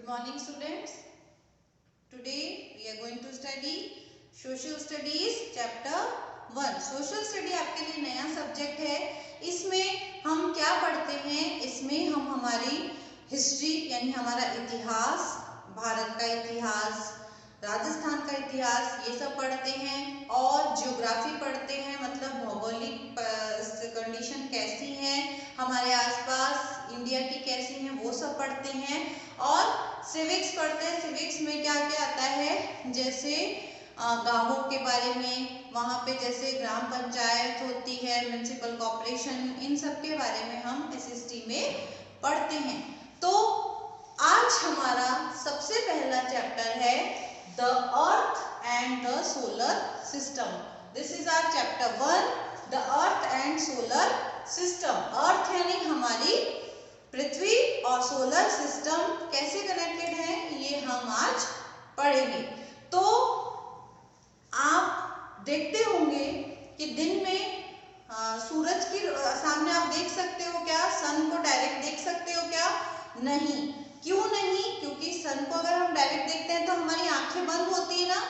Good morning students. Today we are going to study Social Studies Chapter 1. Social Study आपके लिए नया subject है. इसमें हम क्या पढ़ते हैं? इसमें हम हमारी हिस्ट्री यानी हमारा इतिहास, भारत का इतिहास, राजस्थान का इतिहास ये सब पढ़ते हैं और ज्योग्राफी पढ़ते हैं, मतलब भौगोलिक कंडीशन कैसी है हमारे आसपास, इंडिया की कैसी है वो सब पढ़ते हैं. और सिविक्स पढ़ते हैं. सिविक्स में क्या क्या आता है, जैसे गांवों के बारे में, वहाँ पे जैसे ग्राम पंचायत होती है, म्युनिसिपल कॉर्पोरेशन, इन सब के बारे में हम एसएसटी में पढ़ते हैं. तो आज हमारा सबसे पहला चैप्टर है the earth and the solar system. This is our chapter 1, the earth and solar system. Earth यानी हमारी पृथ्वी और सोलर सिस्टम कैसे कनेक्टेड है ये हम आज पढ़ेंगे. तो आप देखते होंगे कि दिन में सूरज की सामने आप देख सकते हो क्या? सन को डायरेक्ट देख सकते हो क्या? नहीं. क्यों नहीं? क्योंकि सन को अगर हम डायरेक्ट देखते हैं तो हमारी आंखें बंद होती है ना,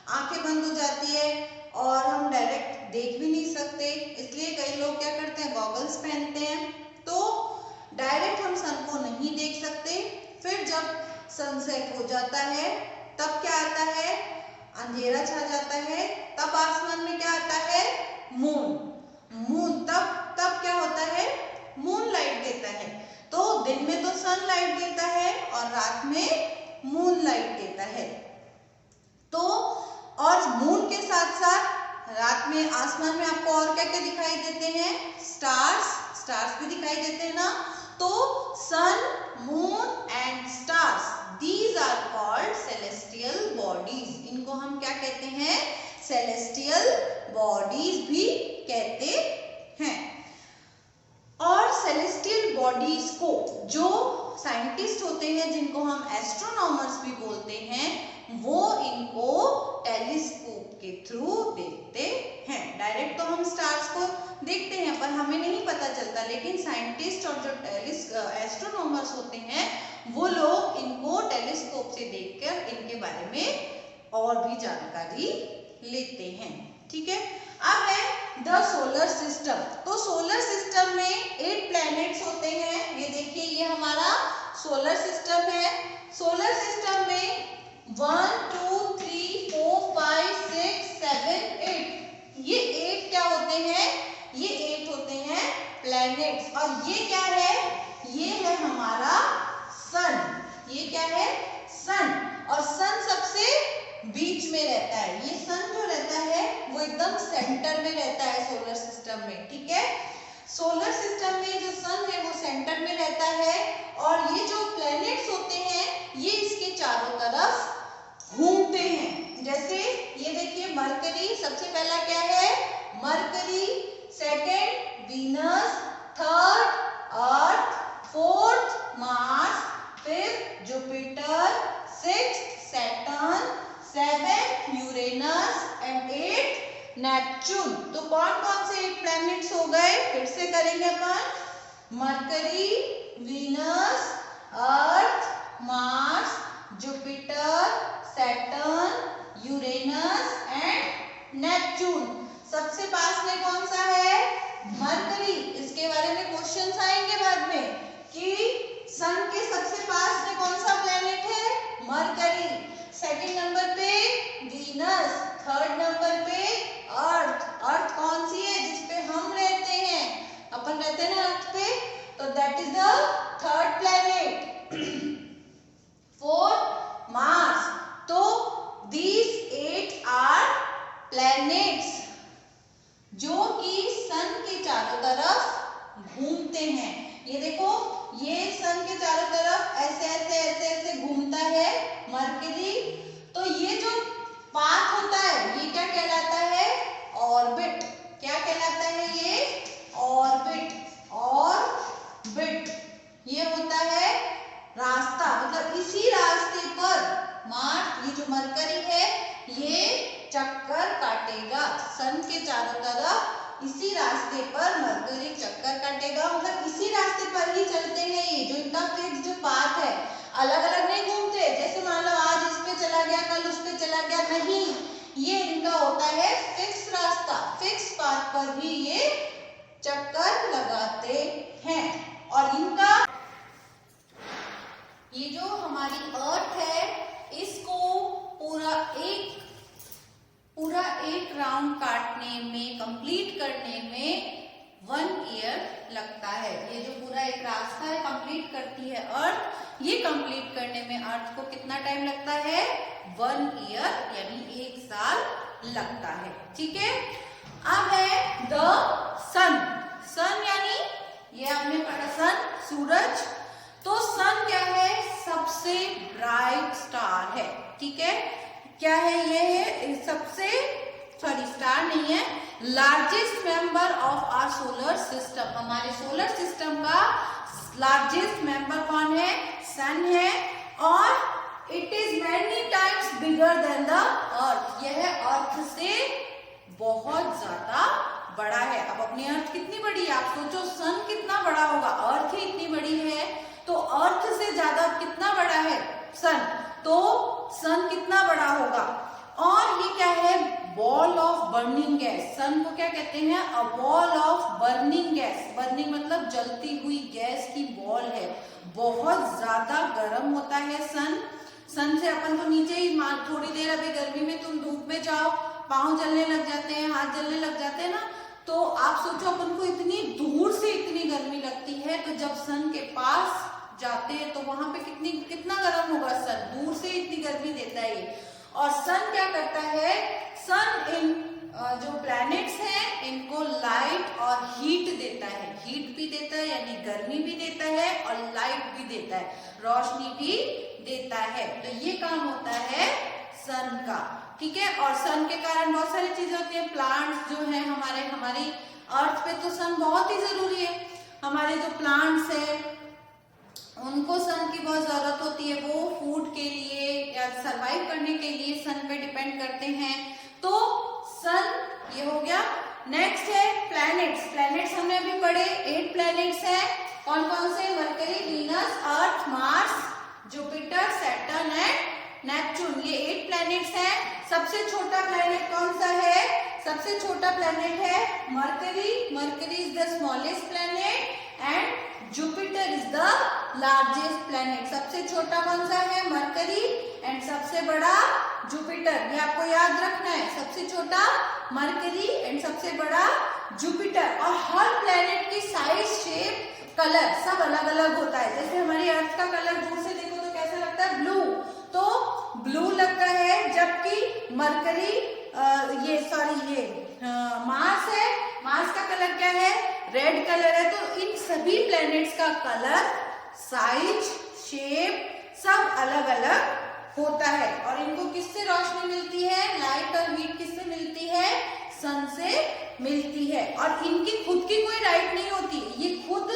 आंखें बंद हो जाती है और हम डायरेक्ट देख भी नहीं सकते. इसलिए कई लोग क्या करते हैं, गॉगल्स पहनते हैं. तो डायरेक्ट हम सन को नहीं देख सकते. फिर जब सनसेट हो जाता है तब क्या आता है, अंधेरा छा जाता है, तब आसमान में क्या आता है, मून. तब क्या होता है, मून लाइट देता है. तो दिन में तो सन लाइट देता है और रात में मून लाइट देता है. तो और मून के साथ साथ रात में आसमान में आपको और क्या क्या दिखाई देते हैं, स्टार्स भी दिखाई देते हैं ना. तो sun, moon and stars, these are called celestial bodies. इनको हम क्या कहते हैं, सेलेस्टियल बॉडीज भी कहते हैं. और सेलेस्टियल बॉडीज को जो साइंटिस्ट होते हैं, जिनको हम एस्ट्रोनॉमर्स भी बोलते हैं, वो इनको टेलीस्कोप के थ्रू देखते हैं. डायरेक्ट तो हम स्टार्स को देखते हैं पर हमें नहीं पता चलता, लेकिन साइंटिस्ट और जो एस्ट्रोनॉमर्स होते हैं वो लोग इनको टेलीस्कोप से देखकर इनके बारे में और भी जानकारी लेते हैं. ठीक है. अब है द सोलर सिस्टम. तो सोलर सिस्टम में 8 प्लैनेट्स होते हैं. ये देखिए, ये हमारा सोलर सिस्टम है. सोलर सिस्टम में 1 2 3 4 5 6 7 8 ये 8 क्या होते हैं, ये 8 होते हैं प्लैनेट्स. और ये क्या है, ये है हमारा सन. ये क्या है, सन. और सन सबसे बीच में रहता है. ये सन जो रहता है वो एकदम सेंटर में रहता है सोलर सिस्टम में. ठीक है. सोलर सिस्टम में जो सन है वो सेंटर में रहता है और ये जो प्लैनेट्स होते हैं ये इसके चारों तरफ घूमते हैं. जैसे ये देखिए, मरकरी सबसे पहला क्या है, मरकरी, सेकंड वीनस, थर्ड अर्थ, फोर्थ मार्स, फिर Jupiter, sixth Saturn, seventh Uranus and 8th Neptune. तो कौन कौन से 8 प्लैनेट्स हो गए, फिर से करेंगे अपन. Mercury, Venus, Earth, Mars, Jupiter, Saturn, Uranus and Neptune. सबसे पास में कौन सा है, मरकरी. इसके बारे में क्वेश्चंस आएंगे बाद में कि सन के सबसे पास में कौन सा प्लेनेट है, मरकरी. सेकंड नंबर पे वीनस, थर्ड नंबर पे अर्थ. अर्थ कौन सी है, जिसपे हम रहते हैं, अपन रहते हैं ना अर्थ पे, तो that is the third planet. Fourth Mars. तो these 8 are planets जो कि सन के चारों तरफ घूमते हैं. ये देखो, ये सन के चारों तरफ ऐसे ऐसे ऐसे ऐसे घूमता है मरकरी. तो ये जो पाथ होता है ये क्या कहलाता है, ऑर्बिट. क्या कहलाता है ये, ऑर्बिट. ऑर्बिट ये होता है रास्ता, मतलब इसी रास्ते पर मार्स, ये जो मरकरी है ये चक्कर काटेगा सन के चारों तरफ. इसी रास्ते पर मरकरी चक्कर काटेगा, मतलब इसी रास्ते पर ही चलते हैं ये, जो इनका फिक्स जो पाथ है. अलग अलग नहीं घूमते, जैसे मान लो आज इस पे चला गया कल उस पे चला गया, नहीं, ये इनका होता है फिक्स रास्ता, फिक्स पाथ पर भी ये चक्कर लगाते हैं। और इनका ये जो हमारी अर्थ है इसको पूरा एक राउंड काटने में, कंप्लीट करने में 1 ईयर लगता है। ये जो पूरा एक रास्ता है कंप्लीट करती है अर्थ, ये कंप्लीट करने में अर्थ को कितना टाइम लगता है? 1 ईयर यानी 1 साल लगता है। ठीक है, अब है द सन। सन यानी ये आपने पढ़ा सन, सूरज। तो सन क्या है? सबसे ब्राइट स्टार है। ठीक है, क्या है? ये है सबसे, सॉरी स्टार नहीं है, largest member of our solar system. हमारे सोलर सिस्टम का लार्जेस्ट मेंबर कौन है? सन है। और it is many times bigger than the earth. यह अर्थ से बहुत ज्यादा बड़ा है। अब अपनी अर्थ कितनी बड़ी है आप सोचो, सन कितना बड़ा होगा, अर्थ ही इतनी बड़ी है, तो अर्थ से ज्यादा कितना बड़ा है? सन। तो सन कितना बड़ा होगा? और ये क्या है? Ball of burning gas. Sun को क्या कहते हैं? A ball of burning gas. Burning मतलब जलती हुई गैस की बॉल है। बहुत ज्यादा गर्म होता है सन। सन से अपन तो नीचे ही थोड़ी देर, अभी गर्मी में तुम धूप में जाओ, पाँव जलने लग जाते हैं, हाथ जलने लग जाते हैं ना, तो आप सोचो अपन को इतनी दूर से इतनी गर्मी लगती है, तो जब सन के पास जाते हैं तो वहां पे कितना गर्म होगा सन, दूर से इतनी गर्मी देता है ये। और सन क्या करता है? सन इन जो प्लैनेट्स हैं इनको लाइट और हीट देता है। हीट भी देता है यानी गर्मी भी देता है, और लाइट भी देता है, रोशनी भी देता है। तो ये काम होता है सन का। ठीक है, और सन के कारण बहुत सारी चीजें होती है। प्लांट्स जो है हमारी अर्थ पे तो सन बहुत ही जरूरी है। हमारे जो प्लांट्स है उनको सन की बहुत जरूरत होती है, वो फूड के लिए या सरवाइव करने के लिए सन पे डिपेंड करते हैं। तो सन ये हो गया। नेक्स्ट है प्लैनेट्स। प्लैनेट्स हमने अभी पढ़े, 8 प्लैनेट्स हैं। कौन कौन से? Mercury, Venus, Earth, Mars, Jupiter, Saturn and Neptune. ये 8 प्लैनेट्स हैं। सबसे छोटा प्लैनेट कौन सा है? सबसे छोटा प्लैनेट है mercury. Mercury is the smallest planet and Jupiter is the largest planet. सबसे छोटा कौन सा है? मरकरी, एंड सबसे बड़ा जुपिटर। ये आपको याद रखना है, सबसे छोटा मरकरी एंड सबसे बड़ा जुपिटर। और हर प्लैनेट की साइज, शेप, कलर सब अलग अलग होता है। जैसे हमारी अर्थ का कलर दूर से देखो तो कैसा लगता है? ब्लू। तो ब्लू लगता है, जबकि मरकरी मार्स है, मार्स का कलर क्या है? रेड कलर है। तो इन सभी प्लैनेट्स का कलर, साइज, शेप सब अलग अलग होता है। और इनको किससे रोशनी मिलती है? लाइट और हीट किससे मिलती है? सन से मिलती है। और इनकी खुद की कोई लाइट नहीं होती। ये खुद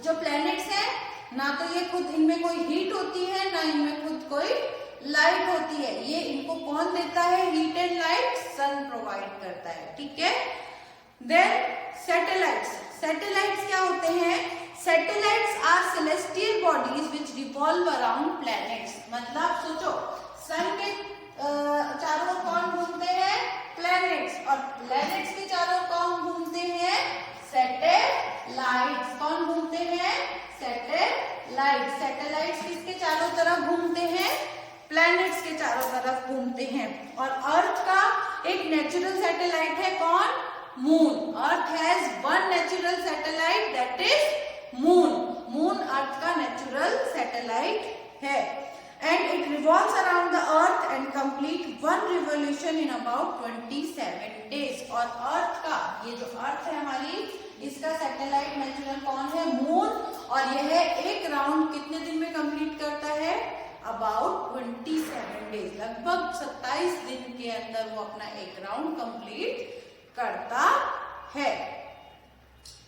जो प्लैनेट्स हैं, ना तो ये खुद, इनमें कोई हीट होती है, ना इनमें खुद कोई लाइट होती है। ये इनको कौन देता है? Heat and light sun provide करता है। ठीक है, देन सैटेलाइट्स। सैटेलाइट्स क्या होते हैं? Satellites are celestial bodies which revolve around planets. मतलब सोचो, सन के चारों ओर कौन घूमते हैं? प्लैनेट्स। और प्लैनेट्स के चारों ओर कौन घूमते हैं? सैटेलाइट्स। कौन घूमते हैं? सैटेलाइट्स। सैटेलाइट्स किसके चारों तरफ घूमते हैं? प्लैनेट्स के चारों तरफ घूमते हैं। और अर्थ का एक नेचुरल सैटेलाइट है, कौन? Moon. Earth has 1 natural satellite, that is moon. Moon earth का नेचुरल सैटेलाइट है। And it revolves around the earth and complete 1 revolution in about 27 days. और अर्थ का, ये जो अर्थ है हमारी, इसका सैटेलाइट नेचुरल कौन है? मून। और यह एक राउंड कितने दिन में कंप्लीट करता है? About 27 days. लगभग 27 दिन के अंदर वो अपना एक राउंड कंप्लीट करता है।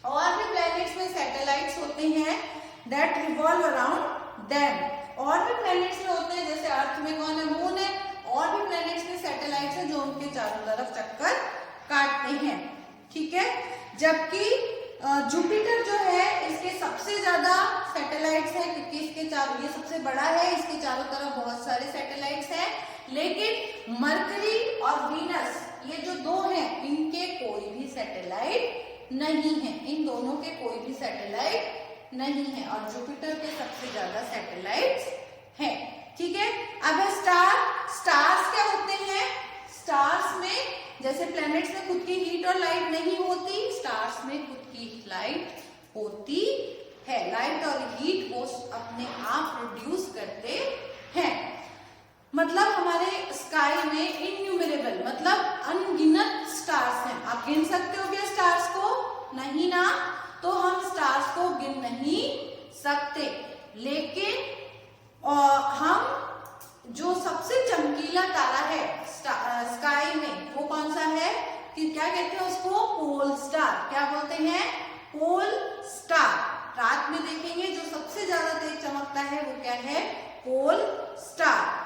और भी प्लैनेट्स में सैटेलाइट्स होते हैं दैट रिवॉल्व अराउंड देम। और भी प्लैनेट्स में होते हैं, जैसे अर्थ में कौन है? मून है। और भी प्लैनेट्स में सैटेलाइट्स हैं जो उनके चारों तरफ चक्कर काटते हैं। ठीक है, जबकि जुपिटर जो है इसके सबसे ज्यादा सैटेलाइट्स हैं, क्योंकि इसके चारों, ये सबसे बड़ा है, इसके चारों तरफ बहुत सारे सैटेलाइट्स हैं। लेकिन मरकरी और वीनस ये जो दो हैं, इनके कोई भी सैटेलाइट नहीं है, इन दोनों के कोई भी सैटेलाइट नहीं है, और जुपिटर के सबसे ज्यादा सैटेलाइट्स हैं। ठीक है, अब है स्टार्स क्या होते हैं? स्टार्स में जैसे प्लैनेट्स में खुद की हीट और लाइट नहीं होती, स्टार्स में खुद की लाइट होती है। लाइट और हीट वो अपने आप प्रोड्यूस करते हैं। मतलब हमारे स्काई में इन्यूमरेबल मतलब अनगिनत स्टार्स हैं। आप गिन सकते हो क्या स्टार्स को? नहीं ना, तो हम स्टार्स को गिन नहीं सकते। लेकिन हम जो सबसे चमकीला तारा है स्काई में, वो कौन सा है? कि क्या कहते हैं उसको? Pole star. क्या बोलते हैं? Pole star. रात में देखेंगे जो सबसे ज्यादा तेज चमकता है वो क्या है? Pole star.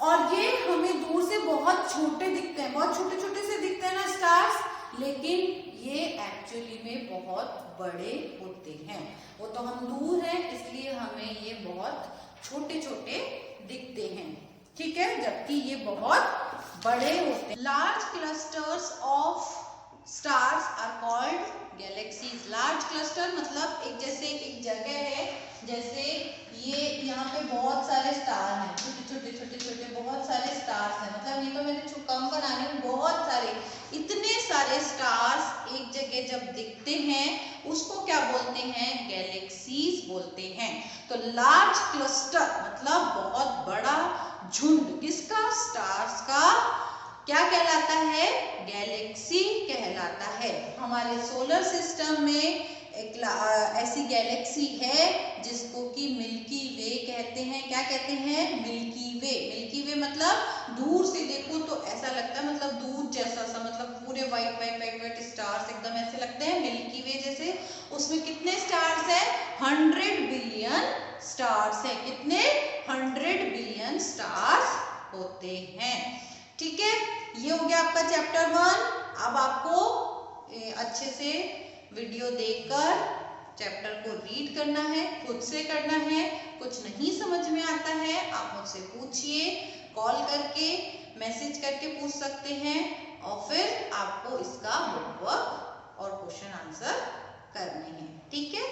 और ये हमें दूर से बहुत छोटे दिखते हैं, बहुत छोटे छोटे से दिखते हैं ना स्टार्स, लेकिन ये एक्चुअली में बहुत बड़े होते हैं। वो तो हम दूर हैं इसलिए हमें ये बहुत छोटे छोटे दिखते हैं। ठीक है, जबकि ये बहुत बड़े होते हैं। Large clusters of stars are called galaxies. Large cluster मतलब एक जैसे एक जगह है, जैसे ये यहाँ पे बहुत सारे स्टार हैं, छोटे छोटे छोटे छोटे बहुत सारे स्टार्स हैं। मतलब ये तो मैंने कम बनाने में बहुत सारे, इतने सारे स्टार्स एक जगह जब दिखते हैं उसको क्या बोलते हैं? गैलेक्सीज बोलते हैं। तो लार्ज क्लस्टर मतलब बहुत बड़ा झुंड, किसका? स्टार्स का क्या कहलाता है? गैलेक्सी कहलाता है। हमारे सोलर सिस्टम में एक ऐसी गैलेक्सी है जिसको कि मिल्की वे कहते हैं। क्या कहते हैं? मिल्की वे। मिल्की वे मतलब दूर से देखो तो ऐसा लगता है, मतलब दूध जैसा सा, मतलब पूरे white white white white stars एकदम ऐसे लगते हैं मिल्की वे जैसे। उसमें कितने स्टार्स है? 100 बिलियन स्टार्स है। कितने? 100 बिलियन स्टार्स होते हैं। ठीक है, ये हो गया आपका चैप्टर 1। अब आपको अच्छे से वीडियो देखकर चैप्टर को रीड करना है, खुद से करना है। कुछ नहीं समझ में आता है आप मुझसे पूछिए, कॉल करके मैसेज करके पूछ सकते हैं, और फिर आपको इसका होमवर्क और क्वेश्चन आंसर करने हैं। ठीक है।